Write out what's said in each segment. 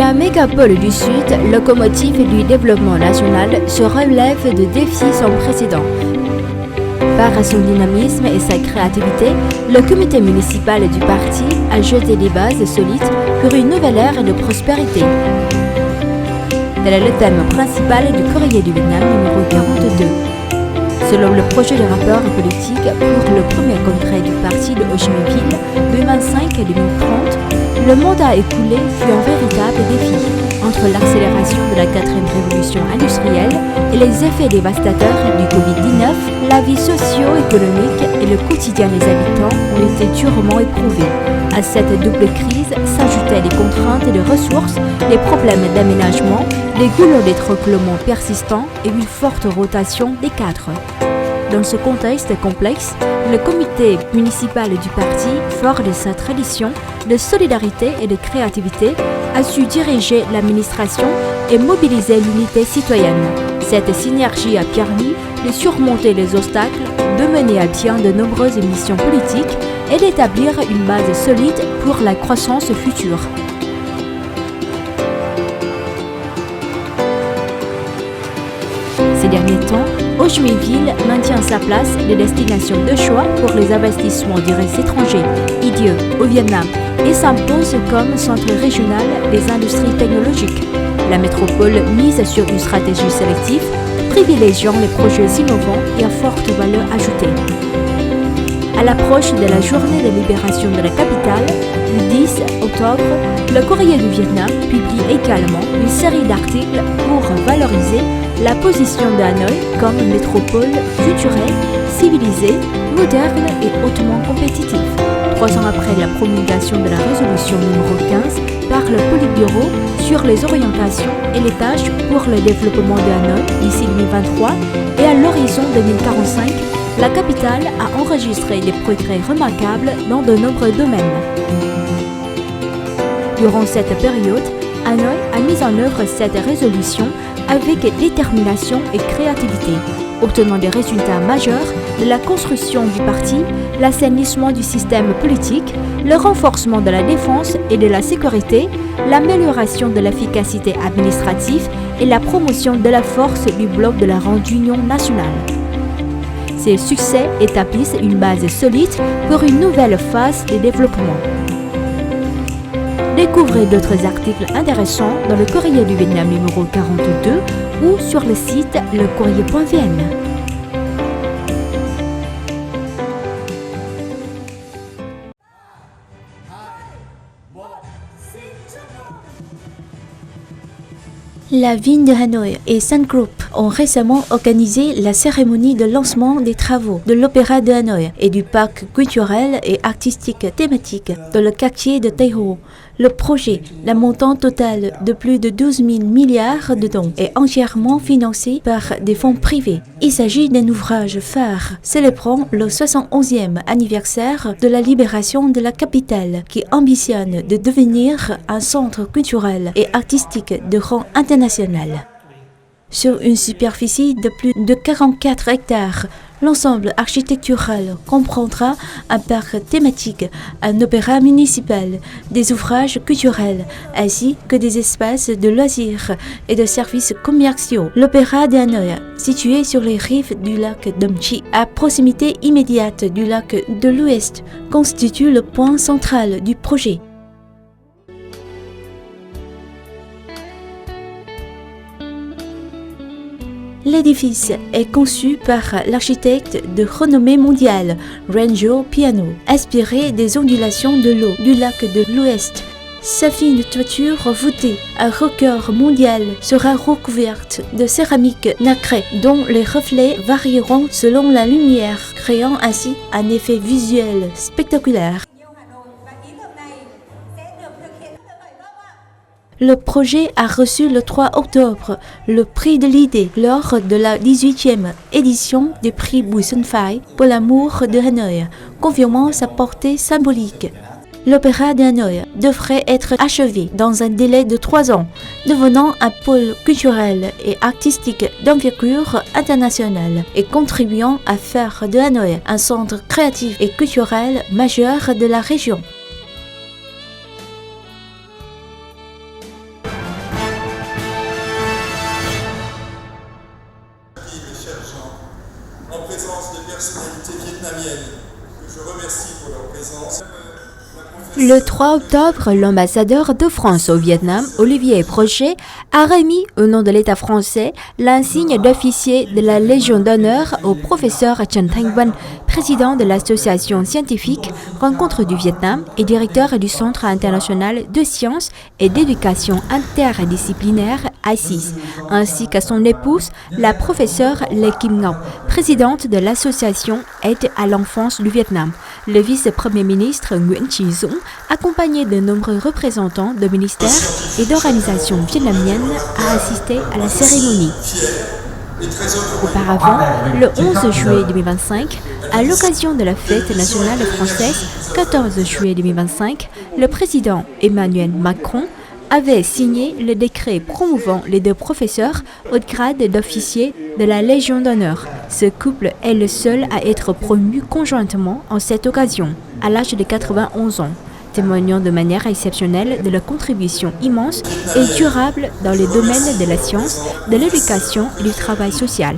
La mégapole du Sud, locomotive du développement national, se relève de défis sans précédent. Par son dynamisme et sa créativité, le comité municipal du parti a jeté des bases solides pour une nouvelle ère de prospérité. Tel est le thème principal du Courrier du Vietnam numéro 42. Selon le projet de rapport politique pour le premier congrès du parti de Ho Chi Minh Ville 2025-2030, le mandat écoulé fut un véritable défi entre l'accélération de la 4e révolution industrielle et les effets dévastateurs du Covid-19. La vie socio-économique et le quotidien des habitants ont été durement éprouvés. À cette double crise s'ajoutaient les contraintes de ressources, les problèmes d'aménagement, des goulots d'étranglement persistants et une forte rotation des cadres. Dans ce contexte complexe, le comité municipal du parti, fort de sa tradition de solidarité et de créativité, a su diriger l'administration et mobiliser l'unité citoyenne. Cette synergie a permis de surmonter les obstacles, de mener à bien de nombreuses missions politiques et d'établir une base solide pour la croissance future. Ces derniers temps, Ho Chi Minh Ville maintient sa place de destination de choix pour les investissements directs étrangers, IDE, au Vietnam, et s'impose comme centre régional des industries technologiques. La métropole mise sur une stratégie sélective, privilégiant les projets innovants et à forte valeur ajoutée. À l'approche de la journée de libération de la capitale, le 10 octobre, le Courrier du Vietnam publie également une série d'articles pour valoriser la position de Hanoï comme métropole culturelle, civilisée, moderne et hautement compétitive. 3 ans après la promulgation de la résolution numéro 15 par le Politburo sur les orientations et les tâches pour le développement de Hanoï d'ici 2023 et à l'horizon 2045, la capitale a enregistré des progrès remarquables dans de nombreux domaines. Durant cette période, Hanoï a mis en œuvre cette résolution avec détermination et créativité, obtenant des résultats majeurs de la construction du parti, l'assainissement du système politique, le renforcement de la défense et de la sécurité, l'amélioration de l'efficacité administrative et la promotion de la force du bloc de la grande union nationale. Ces succès établissent une base solide pour une nouvelle phase de développement. Découvrez d'autres articles intéressants dans le Courrier du Vietnam numéro 42 ou sur le site lecourrier.vn. La ville de Hanoï et Sun Group ont récemment organisé la cérémonie de lancement des travaux de l'Opéra de Hanoï et du parc culturel et artistique thématique dans le quartier de Tây Hồ. Le projet, d'un montant total de plus de 12 000 milliards de dons, est entièrement financé par des fonds privés. Il s'agit d'un ouvrage phare célébrant le 71e anniversaire de la libération de la capitale qui ambitionne de devenir un centre culturel et artistique de rang international. Sur une superficie de plus de 44 hectares, l'ensemble architectural comprendra un parc thématique, un opéra municipal, des ouvrages culturels, ainsi que des espaces de loisirs et de services commerciaux. L'Opéra de Hanoï, situé sur les rives du lac Dam Chi, à proximité immédiate du lac de l'Ouest, constitue le point central du projet. L'édifice est conçu par l'architecte de renommée mondiale Renzo Piano, inspiré des ondulations de l'eau du lac de l'Ouest. Sa fine toiture voûtée, un record mondial, sera recouverte de céramique nacrée dont les reflets varieront selon la lumière, créant ainsi un effet visuel spectaculaire. Le projet a reçu le 3 octobre le prix de l'idée lors de la 18e édition du prix Bùi Xuân Phái pour l'amour de Hanoï, confirmant sa portée symbolique. L'Opéra de Hanoï devrait être achevé dans un délai de 3 ans, devenant un pôle culturel et artistique d'envergure internationale et contribuant à faire de Hanoï un centre créatif et culturel majeur de la région. que je remercie pour leur présence. Le 3 octobre, l'ambassadeur de France au Vietnam, Olivier Brochet, a remis, au nom de l'État français, l'insigne d'officier de la Légion d'honneur au professeur Trần Thanh Vân, président de l'association scientifique Rencontre du Vietnam et directeur du Centre international de sciences et d'éducation interdisciplinaire ASIS, ainsi qu'à son épouse, la professeure Lê Kim Ngọc, présidente de l'association Aide à l'enfance du Vietnam. Le vice-premier ministre Nguyễn Chí Dũng, accompagné de nombreux représentants de ministères et d'organisations vietnamiennes, a assisté à la cérémonie. Auparavant, le 11 juillet 2025, à l'occasion de la fête nationale française 14 juillet 2025, le président Emmanuel Macron avait signé le décret promouvant les deux professeurs au grade d'officier de la Légion d'honneur. Ce couple est le seul à être promu conjointement en cette occasion, à l'âge de 91 ans, témoignant de manière exceptionnelle de leur contribution immense et durable dans les domaines de la science, de l'éducation et du travail social.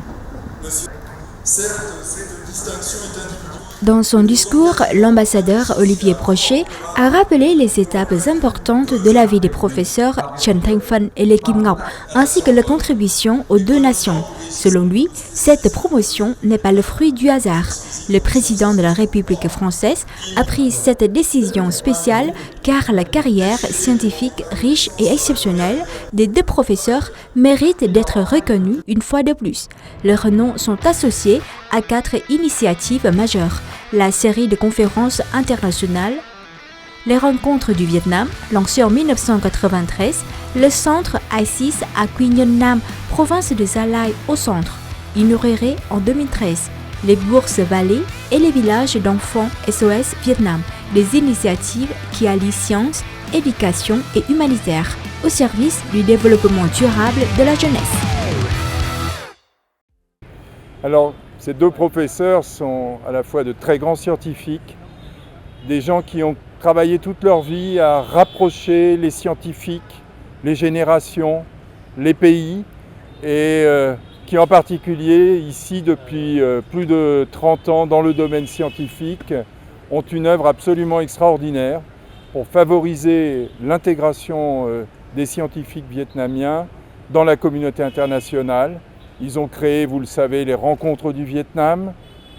Dans son discours, l'ambassadeur Olivier Brochet a rappelé les étapes importantes de la vie des professeurs Trần Thanh Vân et Lê Kim Ngọc, ainsi que leur contribution aux deux nations. Selon lui, cette promotion n'est pas le fruit du hasard. Le président de la République française a pris cette décision spéciale car la carrière scientifique riche et exceptionnelle des deux professeurs mérite d'être reconnue une fois de plus. Leurs noms sont associés à 4 initiatives majeures. La série de conférences internationales, les rencontres du Vietnam, lancées en 1993, le centre ASIS à Quy Nhơn Nam, province de Gia Lai au centre, inauguré en 2013, les bourses Vallée et les villages d'enfants SOS Vietnam, des initiatives qui allient science, éducation et humanitaire au service du développement durable de la jeunesse. Alors, ces deux professeurs sont à la fois de très grands scientifiques, des gens qui ont travaillé toute leur vie à rapprocher les scientifiques, les générations, les pays, et qui en particulier, ici depuis plus de 30 ans dans le domaine scientifique, ont une œuvre absolument extraordinaire pour favoriser l'intégration des scientifiques vietnamiens dans la communauté internationale. Ils ont créé, vous le savez, les rencontres du Vietnam,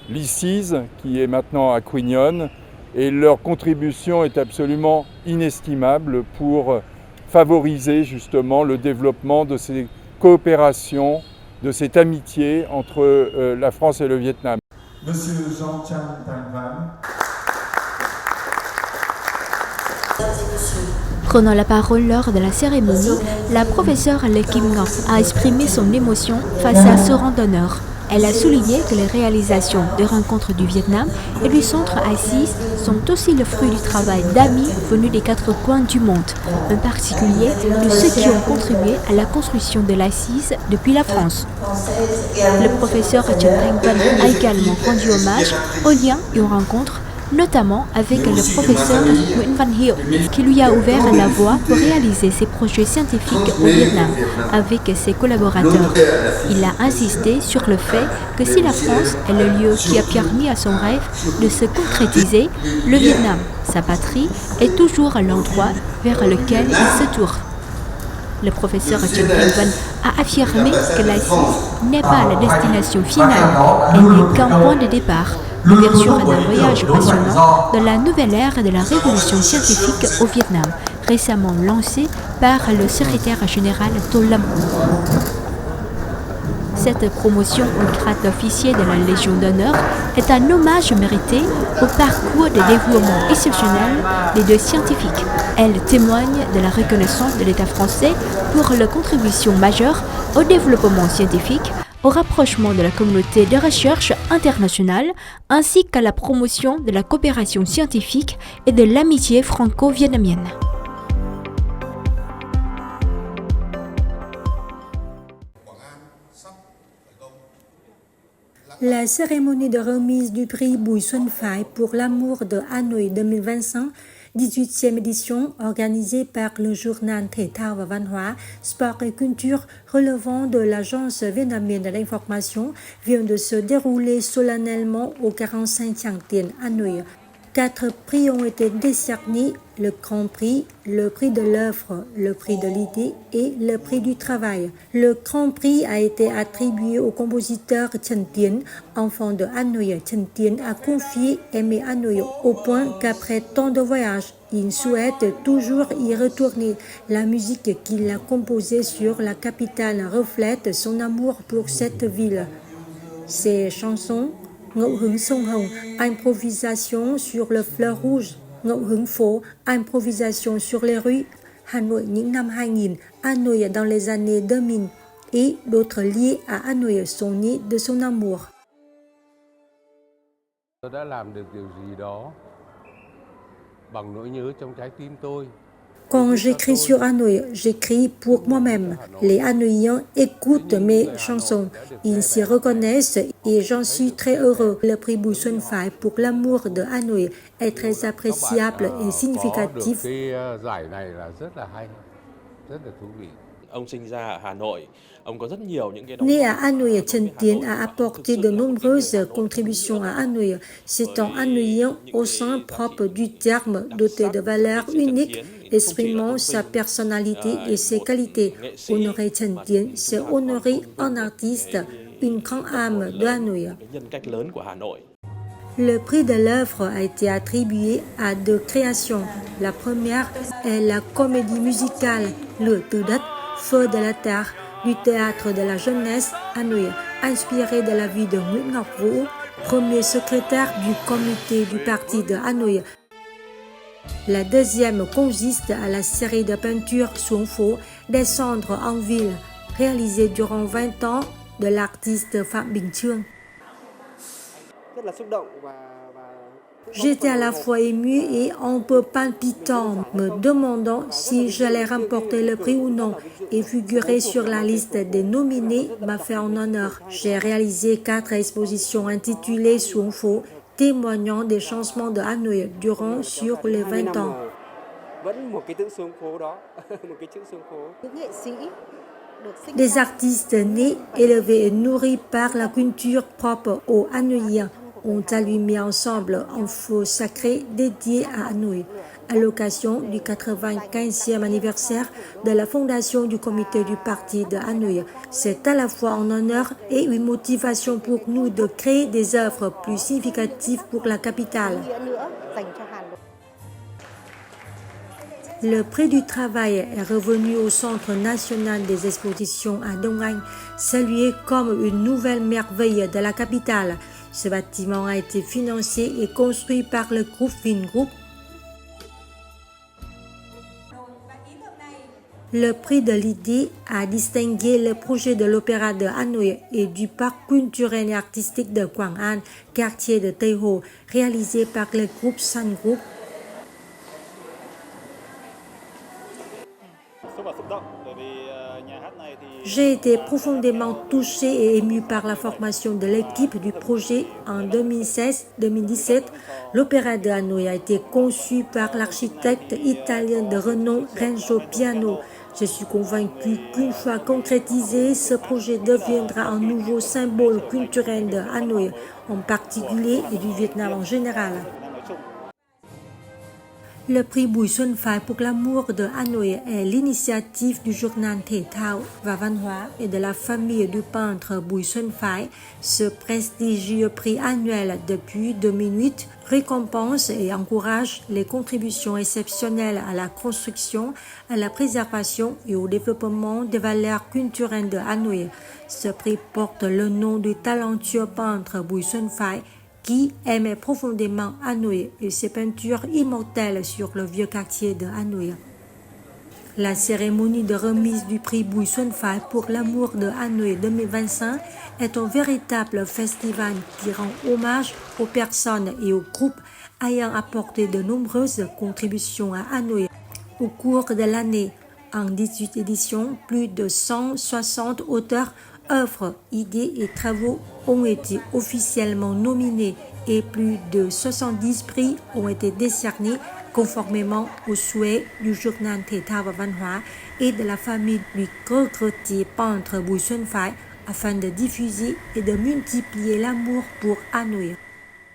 l'ICIS, qui est maintenant à Quy Nhơn, et leur contribution est absolument inestimable pour favoriser justement le développement de ces coopérations, de cette amitié entre la France et le Vietnam. Monsieur Jean Trần Thanh Vân. Prenant la parole lors de la cérémonie, la professeure Lê Kim Ngọc a exprimé son émotion face à ce rang d'honneur. Elle a souligné que les réalisations des rencontres du Vietnam et du centre ASIS sont aussi le fruit du travail d'amis venus des 4 coins du monde, en particulier de ceux qui ont contribué à la construction de l'ASIS depuis la France. Le professeur Trần Thanh Vân a également rendu hommage aux liens et aux rencontres, notamment avec le professeur Nguyễn Văn Hiệu, qui lui a ouvert la voie pour réaliser ses projets scientifiques au Vietnam avec ses collaborateurs. Il a insisté sur le fait que si la France est le lieu qui a permis à son rêve de se concrétiser, le Vietnam, sa patrie, est toujours l'endroit vers lequel il se tourne. Le professeur Trần Thanh Vân a affirmé que l'ASIS n'est pas la destination finale, elle n'est qu'un point de départ. L'ouverture d'un voyage passionnant dans la nouvelle ère de la révolution scientifique au Vietnam, récemment lancée par le secrétaire général Tô Lâm. Cette promotion au grade d'officier de la Légion d'honneur est un hommage mérité au parcours de développement exceptionnel des deux scientifiques. Elle témoigne de la reconnaissance de l'État français pour leur contribution majeure au développement scientifique, au rapprochement de la communauté de recherche internationale, ainsi qu'à la promotion de la coopération scientifique et de l'amitié franco-vietnamienne. La cérémonie de remise du prix Bùi Xuân Phái pour l'amour de Hanoï 2025 18e édition organisée par le journal Thể thao và Văn hóa, Sport et Culture relevant de l'Agence vietnamienne de l'information vient de se dérouler solennellement au 45 Tràng Tiền, Hanoï. 4 prix ont été décernés, le Grand Prix, le Prix de l'œuvre, le Prix de l'idée et le Prix du travail. Le Grand Prix a été attribué au compositeur Trần Tiến, enfant de Hanoï. Trần Tiến a confié aimer Hanoï au point qu'après tant de voyages, il souhaite toujours y retourner. La musique qu'il a composée sur la capitale reflète son amour pour cette ville. Ses chansons Ngẫu hứng sông Hồng, improvisation sur le fleuve rouge, Ngẫu hứng phố, improvisation sur les rues, Hà Nội những năm 2000, Hanoï dans les années 2000 et d'autres liés à Hanoï sont nés de son amour. Tôi đã làm được điều gì đó bằng nỗi nhớ trong trái tim tôi. Quand j'écris sur Hanoï, j'écris pour moi-même. Les Hanoïens écoutent mes chansons, ils s'y reconnaissent et j'en suis très heureux. Le prix Bùi Xuân Phái pour l'amour de Hanoï est très appréciable et significatif. Cái giải này là rất là hay, rất là thú vị. Ông sinh ra ở Hà Nội, ông có rất nhiều những cái Né à Hanoï, Trần Tiến a apporté de nombreuses contributions à Hanoï. C'est un Hanoïen au sens propre du terme, doté de valeurs uniques, exprimant sa personnalité et ses qualités. Honorer Trần Tiến, c'est honorer un artiste, une grande âme de Hanoï. nhân cách lớn của Hà Nội. Le prix de l'œuvre a été attribué à 2 créations. La première est la comédie musicale Le Từ Đất, Feu de la Terre, du théâtre de la jeunesse Hanoï, inspirée de la vie de Nguyễn Ngọc Vũ, premier secrétaire du comité du parti de Hanoï. La deuxième consiste à la série de peintures Xuống phố, Descendre en ville, réalisée durant 20 ans de l'artiste Phạm Bình Chương. J'étais à la fois ému et un peu palpitant, me demandant si j'allais remporter le prix ou non, et figurer sur la liste des nominés m'a fait un honneur. J'ai réalisé 4 expositions intitulées Xuống phố, témoignant des changements de Hanoï durant sur les 20 ans. Des artistes nés, élevés et nourris par la culture propre aux Hanoïens ont allumé ensemble un feu sacré dédié à Hanoï, à l'occasion du 95e anniversaire de la fondation du comité du parti de Hanoï. C'est à la fois un honneur et une motivation pour nous de créer des œuvres plus significatives pour la capitale. Le prix du travail est revenu au Centre national des expositions à Đông Anh, salué comme une nouvelle merveille de la capitale. Ce bâtiment a été financé et construit par le groupe Vingroup. Le prix de l'idée a distingué le projet de l'Opéra de Hanoï et du parc culturel et artistique de Quảng An, quartier de Tây Hồ, réalisé par le groupe Sun Group. J'ai été profondément touché et ému par la formation de l'équipe du projet en 2016-2017. L'Opéra de Hanoï a été conçu par l'architecte italien de renom Renzo Piano. Je suis convaincu qu'une fois concrétisé, ce projet deviendra un nouveau symbole culturel de Hanoï en particulier et du Vietnam en général. Le prix Bùi Xuân Phái pour l'amour de Hanoï est l'initiative du journal Thể thao và Văn hóa et de la famille du peintre Bùi Xuân Phái. Ce prestigieux prix annuel depuis 2008 récompense et encourage les contributions exceptionnelles à la construction, à la préservation et au développement des valeurs culturelles de Hanoï. Ce prix porte le nom du talentueux peintre Bùi Xuân Phái qui aimait profondément Hanoï et ses peintures immortelles sur le vieux quartier de Hanoï. La cérémonie de remise du prix Bùi Xuân Phái pour l'amour de Hanoï 2025 est un véritable festival qui rend hommage aux personnes et aux groupes ayant apporté de nombreuses contributions à Hanoï. Au cours de l'année, en 18 éditions, plus de 160 auteurs, œuvres, idées et travaux ont été officiellement nominés et plus de 70 prix ont été décernés conformément aux souhaits du journal Thể thao và Văn hóa et de la famille du regretté peintre Bùi Xuân Phái afin de diffuser et de multiplier l'amour pour Hanoï.